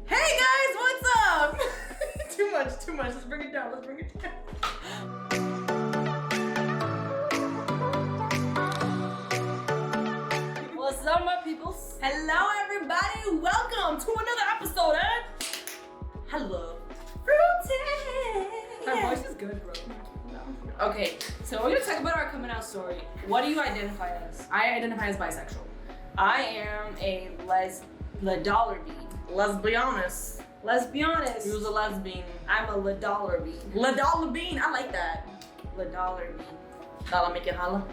Hey guys, what's up? Too much. Let's bring it down. What's up, my peoples? Hello, everybody. Welcome to another episode of HelluhFruity. My voice is good, bro. Okay, so we're gonna talk about our coming out story. What do you identify as? I identify as bisexual. I am a dollar bean. Let's be honest. Let's be honest. You're a lesbian. I'm a dollar bean. Dollar bean. I like that. Dollar bean. Dollar make it holla.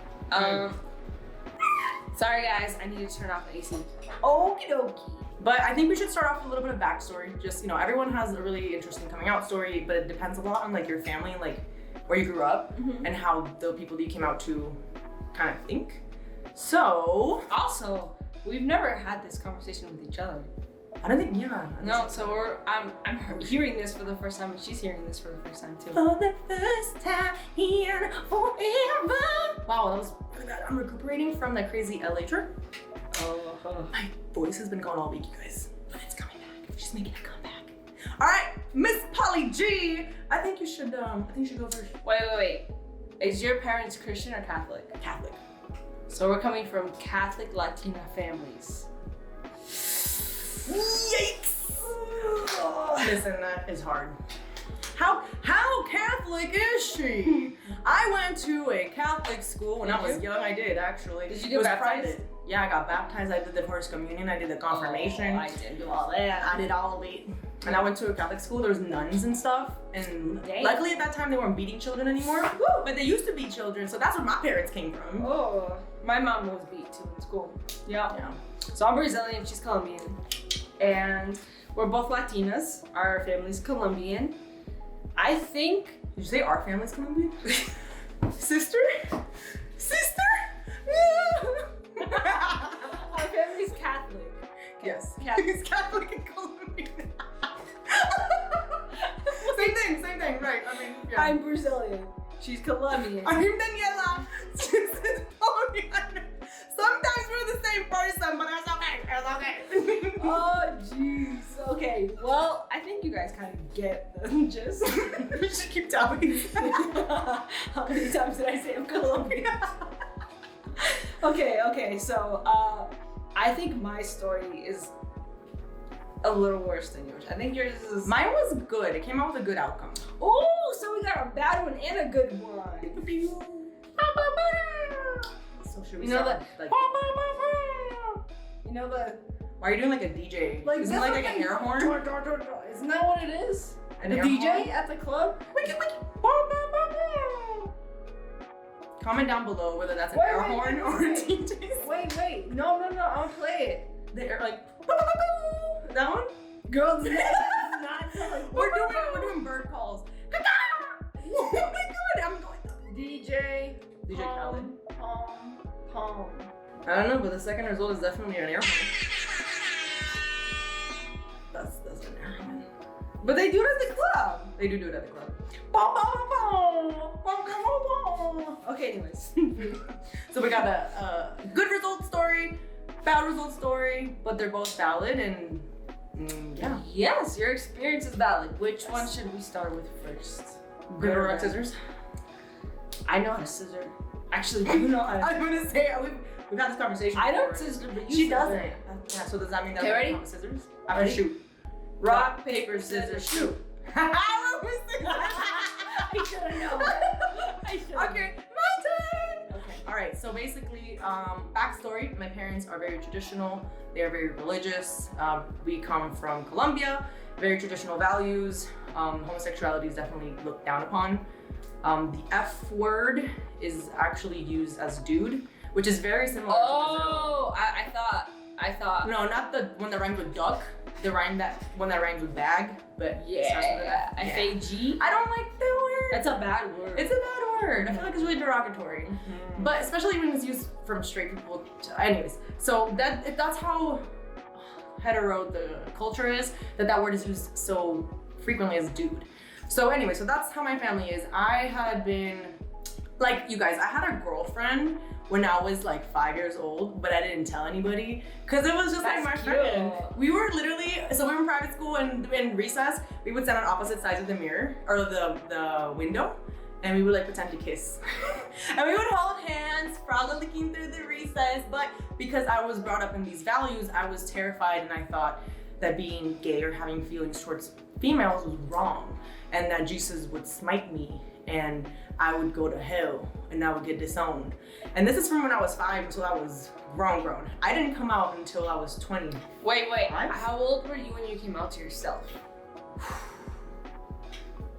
Sorry guys, I need to turn off the AC. Okie dokie. But I think we should start off with a little bit of backstory. Just, everyone has a really interesting coming out story, but it depends a lot on like your family and like where you grew up and how the people that you came out to kind of think. So Also, we've never had this conversation with each other. I don't think, No, so I'm hearing this for the first time, and she's hearing this for the first time too. For the first time in forever. Wow, that was really bad. I'm recuperating from that crazy LA trip. My voice has been gone all week, you guys, but it's coming back. She's making a comeback. All right, Miss Polly G. I think you should go first. Wait. Is your parents Christian or Catholic? Catholic. So we're coming from Catholic Latina families. Yikes! Listen, that is hard. How Catholic is she? I went to a Catholic school when I was young. I did, actually. Did you It get was baptized? private. Yeah, I got baptized. I did the first communion. I did the confirmation. Oh, I didn't do all that. I did all of it. And I went to a Catholic school. There was nuns and stuff. And Dang. luckily at that time they weren't beating children anymore. Woo. But they used to beat children, so that's where my parents came from. Oh, my mom was beat too in school. Yeah. Yeah. So I'm Brazilian, she's Colombian. And we're both Latinas. Our family's Colombian. I think. Did you say our family's Colombian? Sister? Our family's Catholic. Yes. Catholic. He's Catholic and Colombian. Same thing, right. I mean, yeah. I'm Brazilian. She's Colombian. I'm Daniela. This is Poliana. Sometimes we're the same person, but that's okay. Oh, jeez. Okay, well, I think you guys kind of get the gist. We should keep telling. How many times did I say I'm Colombian? Okay, so I think my story is a little worse than yours. I think yours is... Mine was good. It came out with a good outcome. Oh, so we got a bad one and a good one. So should we You know start the... with, You know the... why are you doing like a DJ? Like, Isn't it like an air horn? Isn't that what it is? An The air DJ horn? at the club? Comment down below whether that's an Wait, air wait, horn wait, or a wait. DJ. Wait. No, I'll play it. The air, like, that one? Girls, not like... We're doing bird calls. Oh my god, I'm going. DJ Khaled. Pom. I don't know, but the second result is definitely an air horn. That's an air horn. But they do it at the club. They do it at the club. Okay, anyways. So we got a good result story, bad result story, but they're both valid and yeah. Yes, your experience is valid. Which one should we start with first? Good or rock, scissors? I know how to scissor. Actually, you know how to. I'm gonna say we've had this conversation. I don't before. scissor, but you She scissor. doesn't. Yeah, so does that mean that Okay, we ready? count scissors? I'm gonna Ready? shoot. Rock, paper, scissors, shoot. I should have known. Okay, my turn. Okay. All right, so basically, backstory, my parents are very traditional. They are very religious. We come from Colombia, very traditional values. Homosexuality is definitely looked down upon. The F word is actually used as dude, which is very similar to Oh, I thought. No, not the one that rhymes with duck. The one that rhymes with bag, but starts with an F. Yeah. F-A-G? I don't like the word. That's a bad word. It's a bad word. I feel like it's really derogatory. But especially when it's used from straight people. Anyways, so that's how hetero the culture is, that word is used so frequently as dude. So anyway, so that's how my family is. I had been, like you guys, I had a girlfriend when I was like 5 years old, but I didn't tell anybody because it was just That's like my cute. friend. We were literally, so we were in private school and in recess, we would stand on opposite sides of the mirror or the window, and we would like pretend to kiss. And we would hold hands, probably looking through the recess, but because I was brought up in these values, I was terrified and I thought that being gay or having feelings towards females was wrong and that Jesus would smite me and I would go to hell and I would get disowned. And this is from when I was 5 until I was grown. I didn't come out until I was 20. Wait. How old were you when you came out to yourself?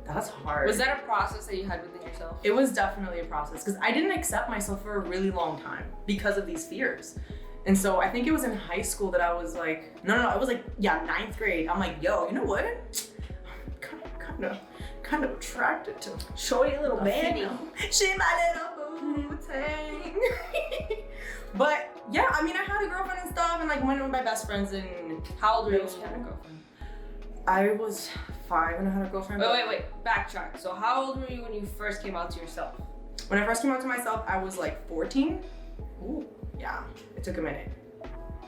That's hard. Was that a process that you had within yourself? It was definitely a process because I didn't accept myself for a really long time because of these fears. And so I think it was in high school that I was like, no, it was like, yeah, 9th grade. I'm like, yo, you know what? I'm kind of attracted to Showy little baby. She my little boo-tang. But yeah, I mean, I had a girlfriend and stuff and like went with my best friends and How old were you when you had a girlfriend? I was 5 and I had a girlfriend. Wait, backtrack. So how old were you when you first came out to yourself? When I first came out to myself, I was like 14. Ooh. Yeah, it took a minute.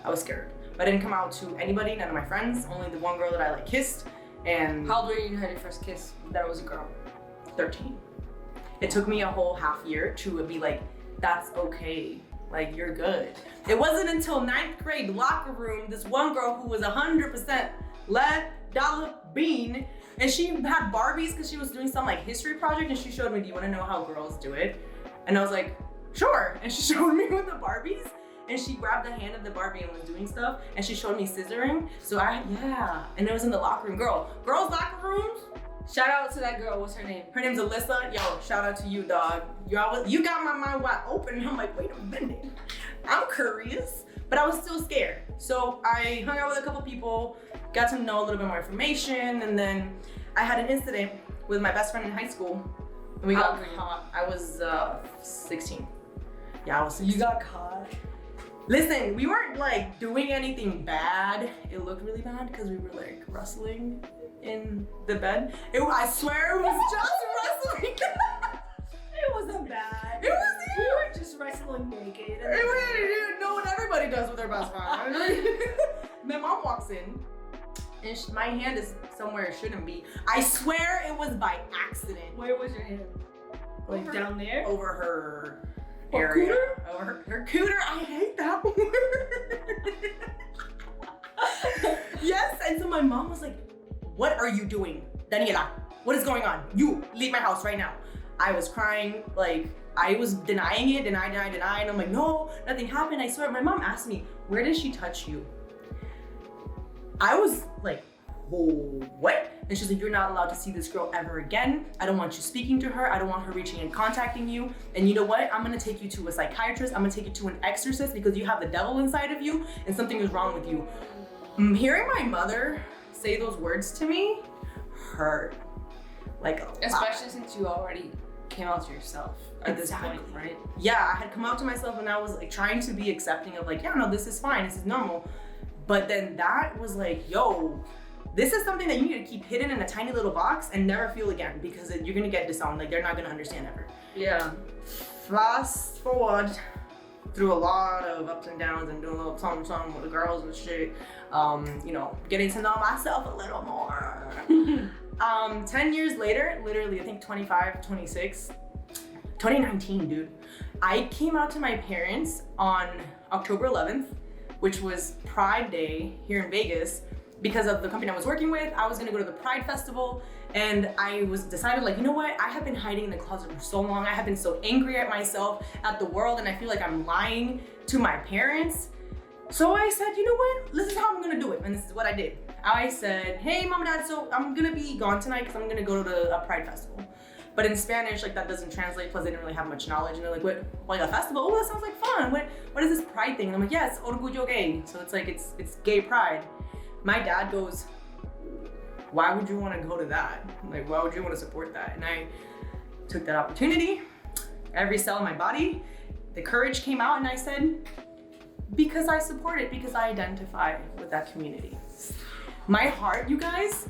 I was scared. But I didn't come out to anybody, none of my friends, only the one girl that I like kissed. And how old were you when you had your first kiss that was a girl? 13. It took me a whole half year to be like, that's okay. Like, you're good. It wasn't until 9th grade locker room, this one girl who was 100% lead dollar bean, and she had Barbies because she was doing some like history project, and she showed me, do you want to know how girls do it? And I was like, sure. And she showed me with the Barbies, and she grabbed the hand of the Barbie and was doing stuff, and she showed me scissoring. So and it was in the locker room. Girls locker rooms. Shout out to that girl. What's her name? Her name's Alyssa. Yo, shout out to you, dog. You got my mind wide open. And I'm like, wait a minute. I'm curious, but I was still scared. So I hung out with a couple people, got to know a little bit more information, and then I had an incident with my best friend in high school. And we got caught. I was 16. Yeah, I was 16. You got caught? Listen, we weren't like doing anything bad. It looked really bad because we were like wrestling in the bed. I swear it was just wrestling. It wasn't bad. It was We were just wrestling naked. No, what everybody does with their best friend. My mom walks in and my hand is somewhere it shouldn't be. I swear it was by accident. Where was your hand? Like down there? Over her Her area. cooter? Over her cooter. I hate that word. Yes, and so my mom was like, what are you doing? Daniela, what is going on? You leave my house right now. I was crying, like I was denying it, deny. And I'm like, no, nothing happened. I swear. My mom asked me, where did she touch you? I was like, oh, what? And she's like, you're not allowed to see this girl ever again. I don't want you speaking to her. I don't want her reaching and contacting you. And you know what? I'm gonna take you to a psychiatrist. I'm gonna take you to an exorcist because you have the devil inside of you and something is wrong with you. Hearing my mother say those words to me hurt like a lot. Especially since you already came out to yourself at this point, right? Yeah, I had come out to myself and I was like trying to be accepting of like, yeah, no, this is fine, this is normal. But then that was like, yo, this is something that you need to keep hidden in a tiny little box and never feel again because you're gonna get disowned. Like they're not gonna understand ever. Yeah. Fast forward through a lot of ups and downs and doing a little something with the girls and shit. You know, getting to know myself a little more. 10 years later, literally, I think 25, 26, 2019, dude. I came out to my parents on October 11th, which was Pride Day here in Vegas. Because of the company I was working with, I was gonna go to the Pride Festival and I was decided like, you know what? I have been hiding in the closet for so long. I have been so angry at myself, at the world, and I feel like I'm lying to my parents. So I said, you know what? This is how I'm gonna do it. And this is what I did. I said, hey, mom and dad, so I'm gonna be gone tonight because I'm gonna go to a Pride Festival. But in Spanish, like that doesn't translate, plus they didn't really have much knowledge. And they're like, what, like a festival? Oh, that sounds like fun. What is this Pride thing? And I'm like, yeah, it's Orgullo Gay. So it's like, it's gay pride. My dad goes, why would you want to go to that? Like, why would you want to support that? And I took that opportunity, every cell in my body, the courage came out and I said, because I support it, because I identify with that community. My heart, you guys,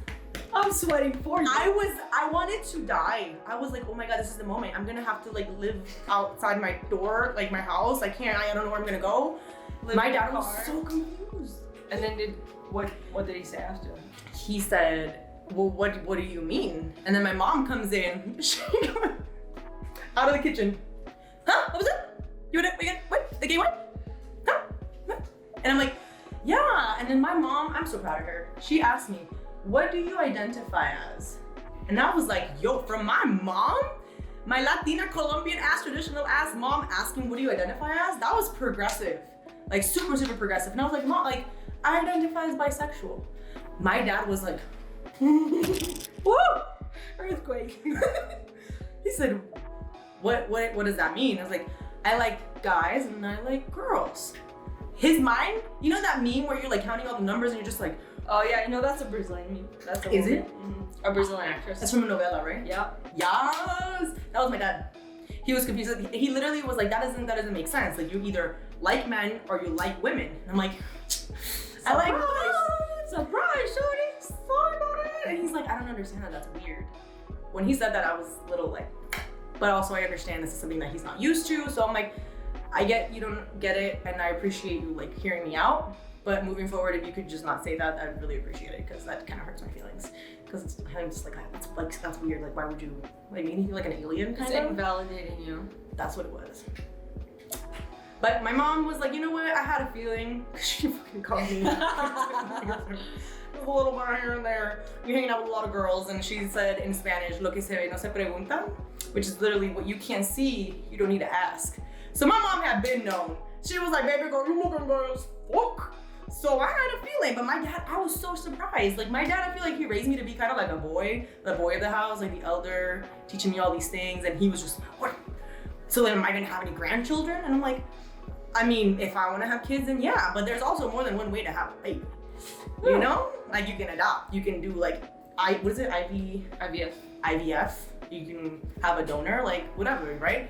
I'm sweating for you. I wanted to die. I was like, oh my God, this is the moment. I'm gonna have to like live outside my door, like my house. I don't know where I'm gonna go. My dad was so confused. And then what did he say after? He said, well, what do you mean? And then my mom comes in, she goes out of the kitchen. Huh? What was it? You want it? What? The gay one? Huh? And I'm like, yeah. And then my mom, I'm so proud of her. She asked me, what do you identify as? And I was like, yo, from my mom? My Latina, Colombian ass, traditional ass mom asking, what do you identify as? That was progressive. Like super, super progressive. And I was like, Mom, like, I identify as bisexual. My dad was like, woo! Earthquake. He said, what does that mean? I was like, I like guys and I like girls. His mind, you know that meme where you're like counting all the numbers and you're just like, oh yeah, you know that's a Brazilian meme. That's a is woman. it? Mm-hmm. A Brazilian actress. That's from a novella, right? Yeah. Yes! That was my dad. He was confused. He literally was like, that doesn't make sense. Like you either like men or you like women. And I'm like, I like both. Surprise, shorty. Sorry about it. And he's like, I don't understand that. That's weird. When he said that, I was a little like, but also I understand this is something that he's not used to. So I'm like, I get you don't get it, and I appreciate you like hearing me out. But moving forward, if you could just not say that, I'd really appreciate it, because that kind of hurts my feelings. Because I'm just like, that's weird. Like, why would you? Like, making you like an alien? It's invalidating you. That's what it was. But my mom was like, you know what? I had a feeling. She fucking called me. There's a little bar here and there. You're hanging out with a lot of girls, and she said in Spanish, "Lo que se ve no se pregunta," which is literally what you can't see, you don't need to ask. So my mom had been known. She was like, baby girl, you looking good as fuck. So I had a feeling, but my dad, I was so surprised. Like my dad, I feel like he raised me to be kind of like a boy, the boy of the house, like the elder, teaching me all these things. And he was just, what? So then am I gonna have any grandchildren? And I'm like, I mean, if I wanna have kids, then yeah, but there's also more than one way to have a baby. You know? Like you can adopt, you can do like, what is it, IVF. You can have a donor, like whatever, right?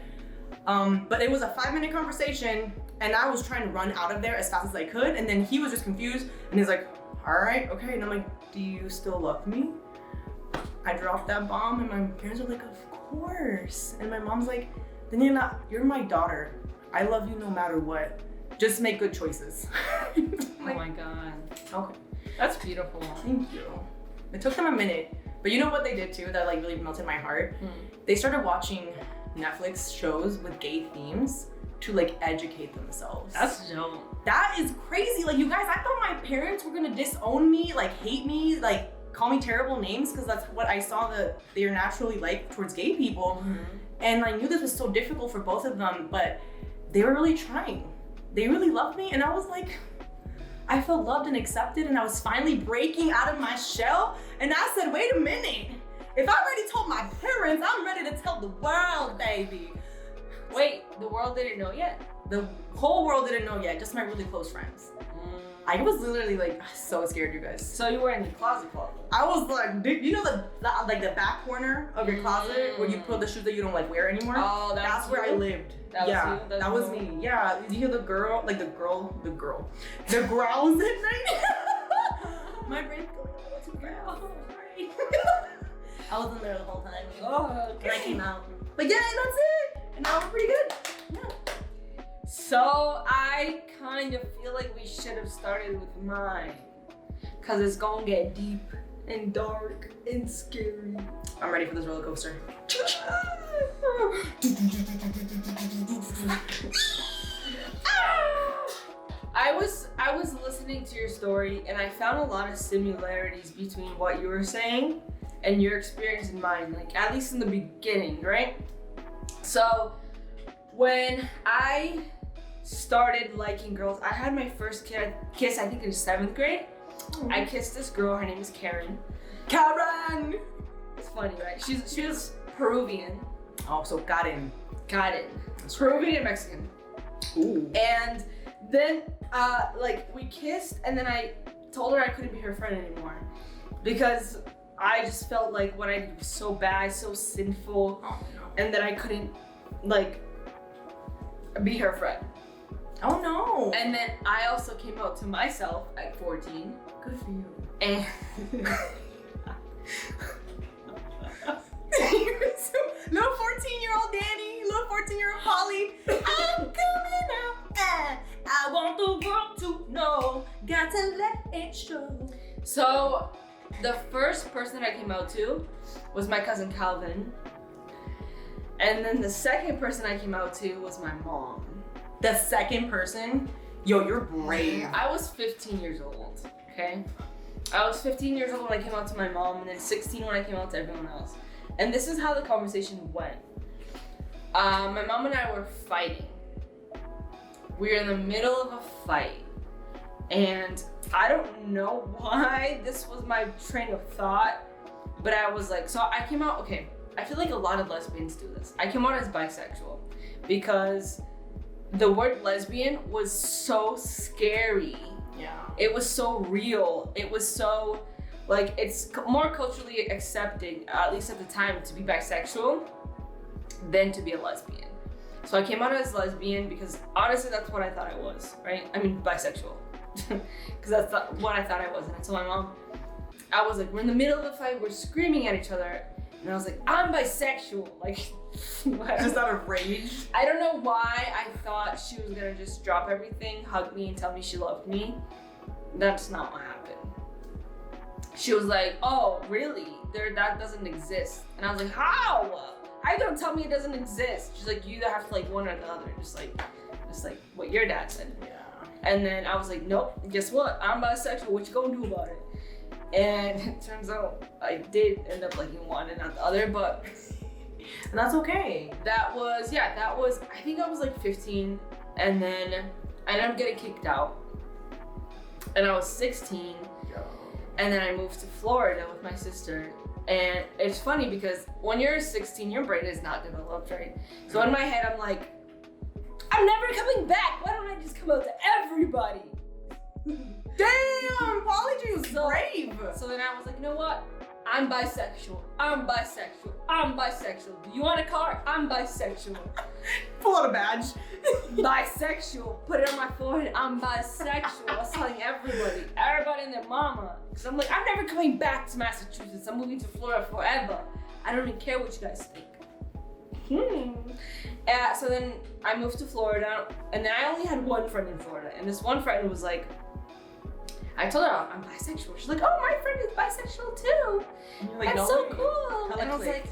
But it was a 5-minute conversation, and I was trying to run out of there as fast as I could, and then he was just confused, and he's like, all right, okay, and I'm like, do you still love me? I dropped that bomb, and my parents were like, of course, and my mom's like, Daniela, you're my daughter. I love you no matter what. Just make good choices. Like, oh my God. Okay. That's beautiful. Thank you. It took them a minute, but you know what they did too that like really melted my heart? They started watching Netflix shows with gay themes to like educate themselves. That's dope. That is crazy. Like you guys, I thought my parents were gonna disown me, like hate me, like call me terrible names, because that's what I saw that they're naturally like towards gay people. And I knew this was so difficult for both of them, but they were really trying. They really loved me, and I was like, I felt loved and accepted, and I was finally breaking out of my shell. And I said, wait a minute. If I already told my parents, I'm ready to tell the world, baby. Wait, the world didn't know yet? The whole world didn't know yet, just my really close friends. I was literally like so scared, you guys. So you were in the closet. I was like, you know the back corner of your closet where you put the shoes that you don't like wear anymore? Oh, that's where I lived. That was me. Yeah, you hear the girl, the growls at night. My brain's going a little too fast. Sorry. I was in there the whole time. Oh, okay. And I came out. But yeah, and that's it. And now we're pretty good. Yeah. So I kind of feel like we should have started with mine, cause it's gonna get deep and dark and scary. I'm ready for this roller coaster. I was listening to your story, and I found a lot of similarities between what you were saying and your experience and mine, like at least in the beginning, right? So when I started liking girls, I had my first kiss I think in 7th grade. I kissed this girl, her name is Karen. Karen! It's funny, right? She was Peruvian. Oh, so Karen. It's Peruvian and Mexican. Ooh. And then like we kissed, and then I told her I couldn't be her friend anymore because I just felt like what I did was so bad, so sinful, and that I couldn't like be her friend. Oh no. And then I also came out to myself at 14. Good for you. And Little 14-year-old Dani, little 14-year-old Polly. I'm coming out. I want the world to know. Got to let it show. So, the first person I came out to was my cousin Calvin. And then the second person I came out to was my mom. The second person? Yo, you're brave. I was 15 years old, okay? I was 15 years old when I came out to my mom, and then 16 when I came out to everyone else. And this is how the conversation went. My mom and I were fighting. We were in the middle of a fight. And I don't know why this was my train of thought, but I was like, so I came out, okay, I feel like a lot of lesbians do this. I came out as bisexual because the word lesbian was so scary. Yeah. It was so real. It was so, like, it's more culturally accepting, at least at the time, to be bisexual than to be a lesbian. So I came out as lesbian because honestly, that's what I thought I was, right? I mean, bisexual. Because that's what I thought I was. And I told my mom, I was like, we're in the middle of a fight, we're screaming at each other. And I was like, I'm bisexual. Like, just out of rage. I don't know why I thought she was gonna just drop everything, hug me, and tell me she loved me. That's not what happened. She was like, oh, really? That doesn't exist. And I was like, how? How you gonna tell me it doesn't exist? She's like, you either have to like one or the other, just like what your dad said. Yeah. And then I was like, nope, guess what? I'm bisexual, what you gonna do about it? And it turns out I did end up liking one and not the other, but and that's okay. that was, I think I was like 15, and then I ended up getting kicked out. And I was 16, and then I moved to Florida with my sister. And it's funny because when you're 16, your brain is not developed, right? So in my head, I'm like, I'm never coming back. Why don't I just come out to everybody? Damn, Polly G was brave. So then I was like, you know what? I'm bisexual. I'm bisexual. I'm bisexual. Do you want a car? I'm bisexual. Pull out a badge. Bisexual. Put it on my forehead. I'm bisexual. I was telling everybody and their mama. Because I'm like, I'm never coming back to Massachusetts. I'm moving to Florida forever. I don't even care what you guys think. So then I moved to Florida, and then I only had one friend in Florida, and this one friend was like, I told her I'm bisexual. She's like, oh, my friend is bisexual too. And you're like, that's no so way. cool. And I was like,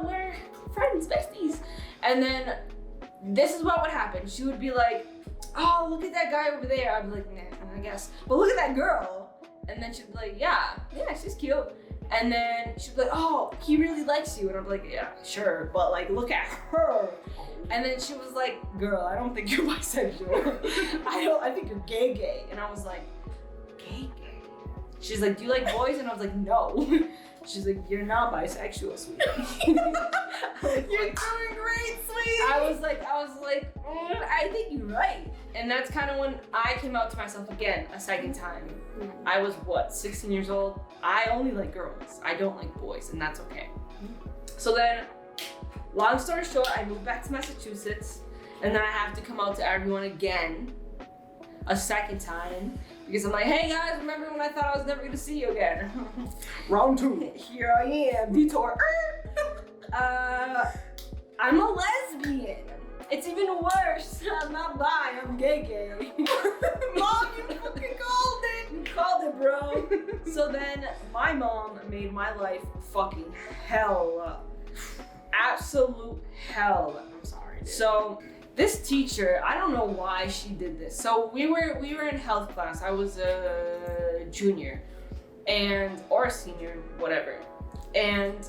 we're friends, besties. And then this is what would happen. She would be like, oh, look at that guy over there. I'd be like, nah, I guess. But look at that girl. And then she'd be like, yeah, she's cute. And then she'd be like, oh, he really likes you. And I'm like, yeah, sure, but like, look at her. And then she was like, girl, I don't think you're bisexual. I think you're gay. And I was like, gay? She's like, do you like boys? And I was like, no. She's like, you're not bisexual, sweetie. You're doing great, sweetie. I was like, I think you're right. And that's kind of when I came out to myself again, a second time. I was 16 years old? I only like girls. I don't like boys, and that's okay. So then, long story short, I moved back to Massachusetts, and then I have to come out to everyone again, a second time, because I'm like, hey guys, remember when I thought I was never gonna see you again? Round 2. Here I am, detour. I'm a lesbian. It's even worse. I'm not bi, I'm gay. Mom, you fucking called it. You called it, bro. So then my mom made my life fucking hell. Absolute hell. I'm sorry, dude. So this teacher, I don't know why she did this. So we were in health class. I was a junior or a senior, whatever. And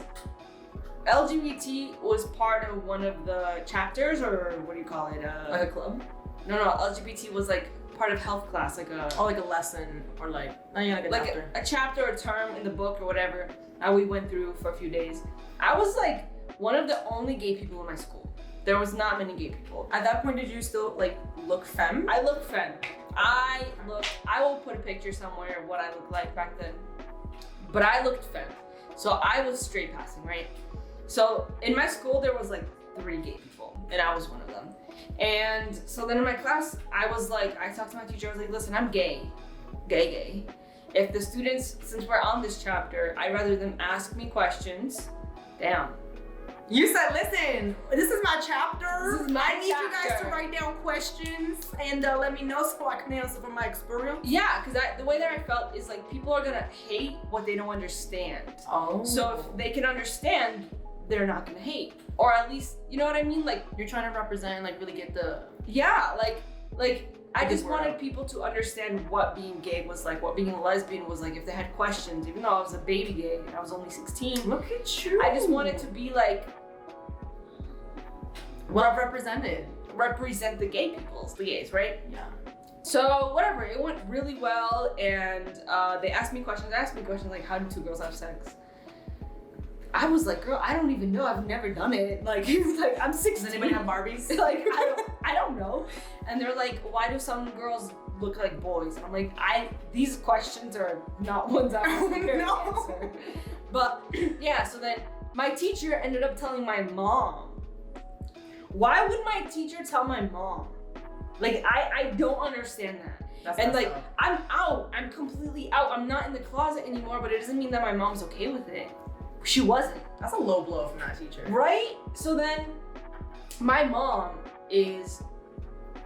LGBT was part of one of the chapters, or what do you call it? Like a club? No, LGBT was like part of health class, like a like a lesson, or like chapter. A chapter or term in the book or whatever that we went through for a few days. I was like one of the only gay people in my school. There was not many gay people. At that point, did you still like look femme? I looked femme. I will put a picture somewhere of what I looked like back then. But I looked femme. So I was straight passing, right? So in my school, there was like 3 gay people, and I was one of them. And so then in my class, I talked to my teacher, I was like, listen, I'm gay. if the students, since we're on this chapter, I'd rather them ask me questions. Damn. You said, listen, this is my chapter. This is my I need you guys chapter. to write down questions and let me know so I can answer from my experience. Yeah, because the way that I felt is like people are gonna hate what they don't understand. Oh. So if they can understand, they're not gonna hate. Or at least, you know what I mean? Like, you're trying to represent and like really get the... yeah, like I Good just word. wanted people to understand what being gay was like, what being a lesbian was like, if they had questions, even though I was a baby gay and I was only 16. Look at you. I just wanted to be like, what I've represented. represent the gay peoples, the gays, right? Yeah. So whatever, it went really well, and they asked me questions like, how do two girls have sex? I was like, girl, I don't even know, I've never done it. Like, I'm 16. Does anybody have Barbies? Like, I don't know. And they're like, why do some girls look like boys? And I'm like, these questions are not ones I'm prepared to answer. But yeah, so then my teacher ended up telling my mom. Why would my teacher tell my mom? Like, I don't understand that. That's And messed like, up. I'm out. I'm completely out. I'm not in the closet anymore, but it doesn't mean that my mom's okay with it. She wasn't. That's a low blow from that teacher. Right? So then my mom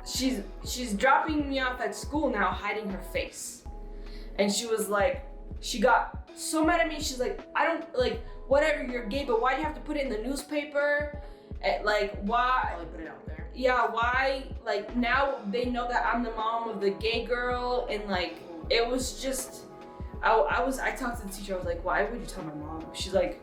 she's dropping me off at school now, hiding her face. And she was like, she got so mad at me. She's like, I don't, like, whatever, you're gay, but why do you have to put it in the newspaper? And, like, why? Probably put it out there. Yeah, why? Like, now they know that I'm the mom of the gay girl, and like, it was just, I talked to the teacher. I was like, why would you tell my mom? She's like,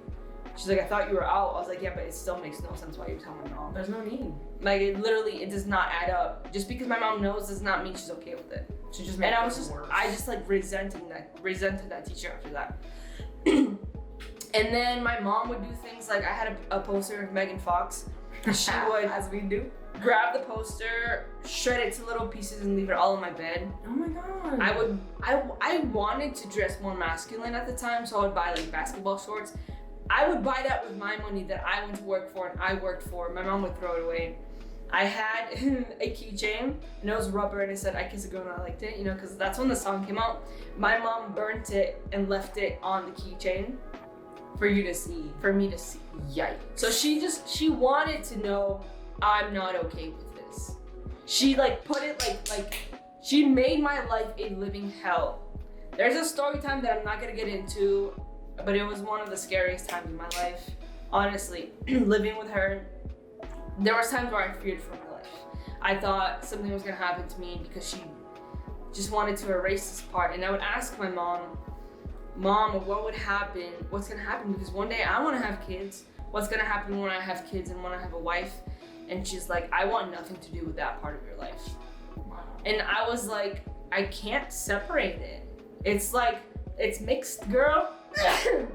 I thought you were out. I was like, yeah, but it still makes no sense why you tell my mom. There's no need. Like, it does not add up. Just because my mom knows does not mean she's okay with it. She just made And it worse. I just like resented that teacher after that. And then my mom would do things like, I had a poster of Megan Fox. She would, as we do, grab the poster, shred it to little pieces, and leave it all in my bed. Oh my god. I wanted to dress more masculine at the time, so I would buy like basketball shorts. I would buy that with my money that I went to work for and I worked for. My mom would throw it away. I had a keychain and it was rubber and it said, I kissed a girl and I liked it, you know, because that's when the song came out. My mom burnt it and left it on the keychain For you to see. for me to see. Yikes. So she wanted to know I'm not okay with this. She like put it like she made my life a living hell. There's a story time that I'm not gonna get into, but it was one of the scariest times in my life. Honestly, living with her, there was times where I feared for my life. I thought something was gonna happen to me because she just wanted to erase this part. And I would ask my mom, what would happen? What's gonna happen? Because one day I wanna have kids. What's gonna happen when I have kids and when I have a wife? And she's like, I want nothing to do with that part of your life. Wow. And I was like, I can't separate it. It's like, it's mixed, girl. Bless you.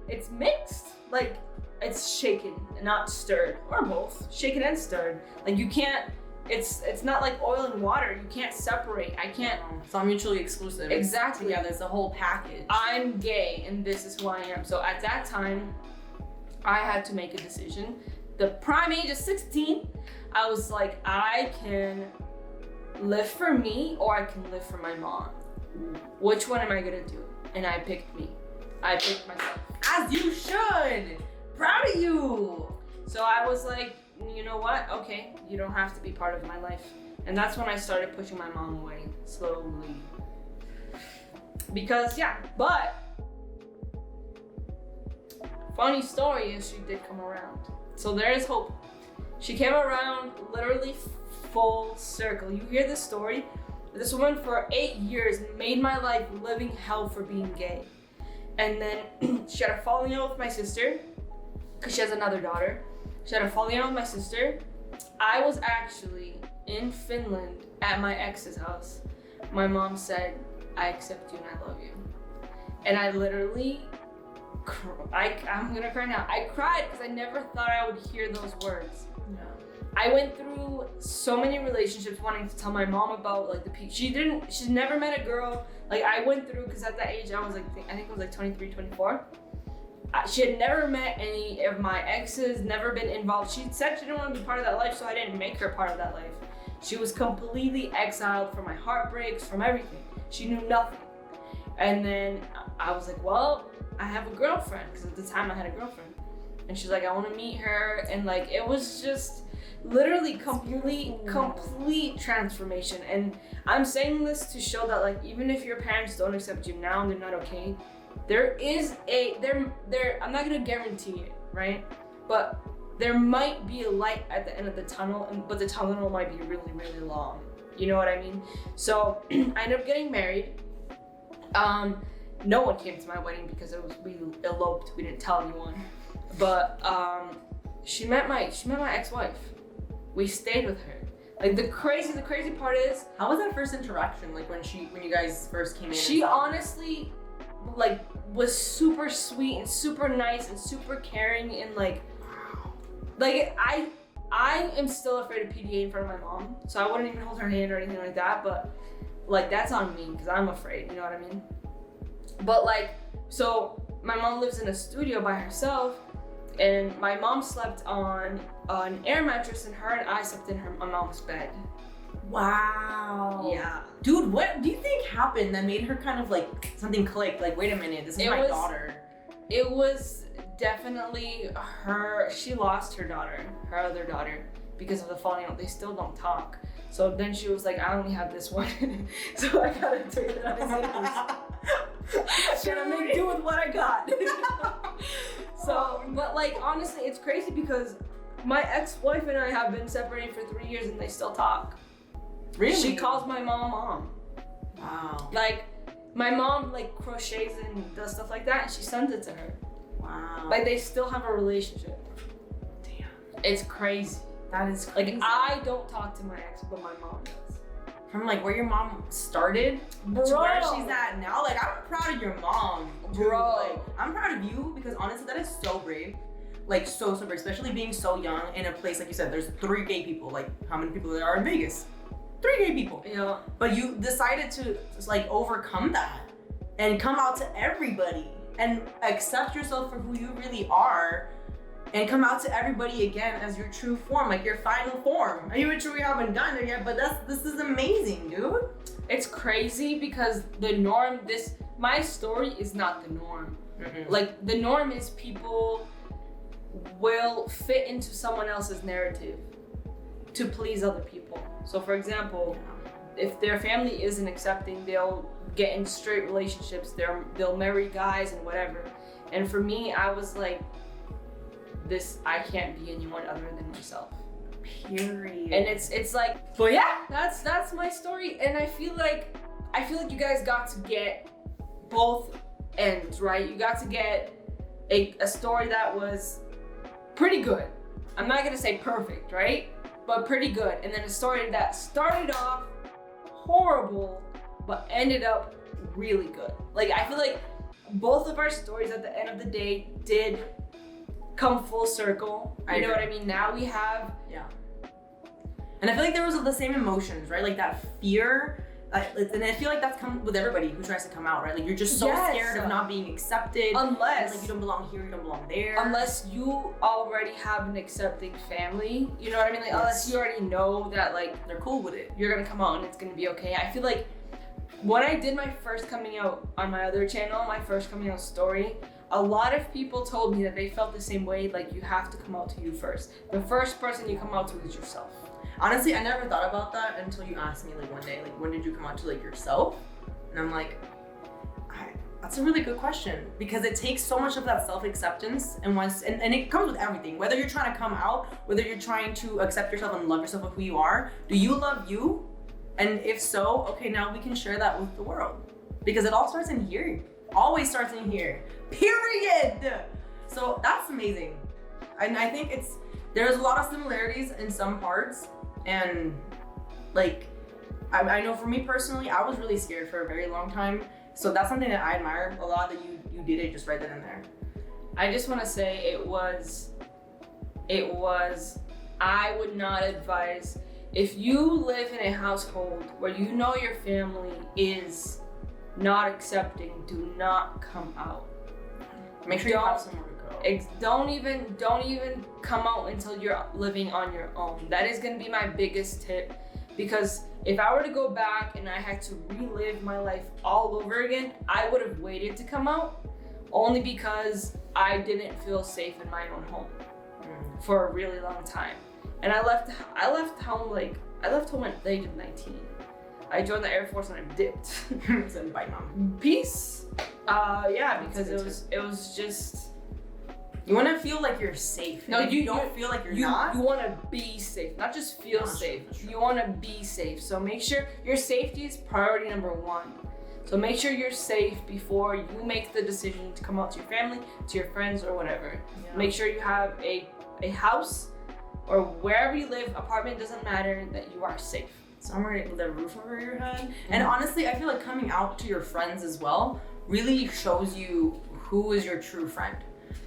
It's mixed. Like, it's shaken and not stirred, or both, shaken and stirred. Like, you can't. It's not like oil and water. You can't separate. I can't. It's not mutually exclusive. It's Exactly. together. It's a whole package. I'm gay, and this is who I am. So at that time, I had to make a decision. The prime age of 16, I was like, I can live for me, or I can live for my mom. Which one am I gonna do? And I picked me. I picked myself. As you should. Proud of you. So I was like, you know what? Okay, you don't have to be part of my life. And that's when I started pushing my mom away, slowly. Because, yeah, but funny story is she did come around. So there is hope. She came around literally full circle. You hear this story? This woman for 8 years made my life living hell for being gay. And then she had a falling out with my sister, because she has another daughter. She had a falling out with my sister. I was actually in Finland at my ex's house. My mom said, I accept you and I love you. And I literally, I'm gonna cry now. I cried because I never thought I would hear those words. Yeah. I went through so many relationships wanting to tell my mom about like she's never met a girl. Like I went through, because at that age I was like, I think it was like 23, 24. She had never met any of my exes, never been involved. She said she didn't want to be part of that life, so I didn't make her part of that life. She was completely exiled from my heartbreaks, from everything. She knew nothing. And then I was like, well, I have a girlfriend, because at the time I had a girlfriend. And she's like, I want to meet her. And like, it was just literally complete transformation. And I'm saying this to show that like, even if your parents don't accept you now and they're not okay, there is I'm not gonna guarantee it, right? But there might be a light at the end of the tunnel, but the tunnel might be really, really long. You know what I mean? So I ended up getting married. No one came to my wedding because we eloped. We didn't tell anyone. But she met my ex-wife. We stayed with her. Like the crazy part is, how was that first interaction? Like when you guys first came in? She honestly like was super sweet and super nice and super caring, and like I am still afraid of PDA in front of my mom, so I wouldn't even hold her hand or anything like that. But like that's on me because I'm afraid. You know what I mean? But like, so my mom lives in a studio by herself. And my mom slept on an air mattress, and her and I slept in my mom's bed. Wow. Yeah. Dude, what do you think happened that made her kind of like something clicked? Like, wait a minute, this is my daughter. It was definitely her. She lost her daughter, her other daughter, because of the falling out. They still don't talk. So then she was like, I only have this one. So I gotta take it as it is. Gotta make do with what I got. So, but like, honestly, it's crazy because my ex-wife and I have been separated for 3 years and they still talk. Really? She calls my mom. Wow. Like, my mom like crochets and does stuff like that, and she sends it to her. Wow. Like, they still have a relationship. Damn. It's crazy. That is crazy. Like, I don't talk to my ex, but my mom does. From like where your mom started to where she's at now, like I'm proud of your mom, dude. Bro. Like I'm proud of you because honestly, that is so brave. Like so brave, especially being so young in a place like you said. There's 3 gay people. Like how many people there are in Vegas? 3 gay people. Yeah. But you decided to just like overcome that and come out to everybody and accept yourself for who you really are. And come out to everybody again as your true form, like your final form. I even sure we haven't done it yet, but this is amazing, dude. It's crazy because the norm, my story is not the norm. Mm-mm. Like the norm is people will fit into someone else's narrative to please other people. So for example, if their family isn't accepting, they'll get in straight relationships, they'll marry guys and whatever. And for me, I was like, I can't be anyone other than myself. Period. And it's like, but yeah, that's my story. And I feel like you guys got to get both ends, right? You got to get a story that was pretty good. I'm not gonna say perfect, right? But pretty good. And then a story that started off horrible, but ended up really good. Like I feel like both of our stories at the end of the day did come full circle. You know what I mean? Now we have and I feel like there was the same emotions, right? Like that fear, and I feel like that's come with everybody who tries to come out, right? Like you're just so scared of not being accepted. Unless like you don't belong here, you don't belong there. Unless you already have an accepting family, you know what I mean? Like unless you already know that like they're cool with it, you're gonna come out and it's gonna be okay. I feel like when I did my first coming out on my other channel, my first coming out story, a lot of people told me that they felt the same way, like you have to come out to you first. The first person you come out to is yourself. Honestly, I never thought about that until you asked me like one day, like when did you come out to like yourself? And I'm like, that's a really good question because it takes so much of that self-acceptance and it comes with everything. Whether you're trying to come out, whether you're trying to accept yourself and love yourself for who you are, do you love you? And if so, okay, now we can share that with the world because it all starts in here. Always starts in here. Period. So that's amazing. And I think there's a lot of similarities in some parts. And like, I know for me personally, I was really scared for a very long time. So that's something that I admire a lot that you did it just right then and there. I just want to say it was, I would not advise, if you live in a household where you know your family is not accepting, do not come out. Make sure you have somewhere to go. Don't even come out until you're living on your own. That is gonna be my biggest tip, because If I were to go back and I had to relive my life all over again, I would have waited to come out, only because I didn't feel safe in my own home for a really long time. And I left home at the age of 19. I joined the Air Force and I dipped. Said bye, mom. Peace. Because it was just. You want to feel like you're safe. No, you don't feel like you're not. You want to be safe, not just feel safe. Sure. You want to be safe. So make sure your safety is priority number one. So make sure you're safe before you make the decision to come out to your family, to your friends, or whatever. Yeah. Make sure you have a house or wherever you live, apartment, doesn't matter, that you are safe. Somewhere with a roof over your head. And honestly, I feel like coming out to your friends as well really shows you who is your true friend.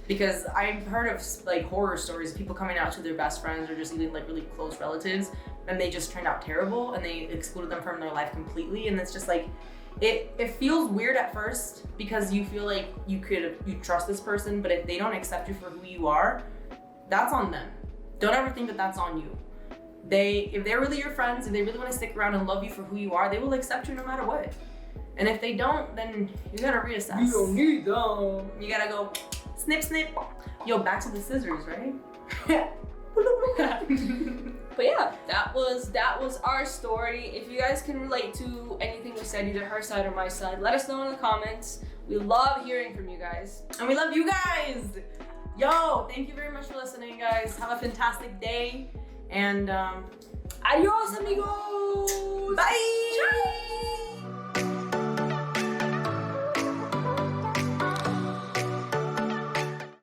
Because I've heard of like horror stories of people coming out to their best friends or just even like really close relatives, and they just turned out terrible and they excluded them from their life completely. And it's just like, it feels weird at first because you feel like you trust this person, but if they don't accept you for who you are, that's on them. Don't ever think that that's on you. If they're really your friends, if they really want to stick around and love you for who you are, they will accept you no matter what. And if they don't, then you gotta reassess. You don't need them. You gotta go snip, snip. Yo, back to the scissors, right? But yeah, that was our story. If you guys can relate to anything we said, either her side or my side, let us know in the comments. We love hearing from you guys. And we love you guys. Yo, thank you very much for listening, guys. Have a fantastic day. And adios, amigos. Bye.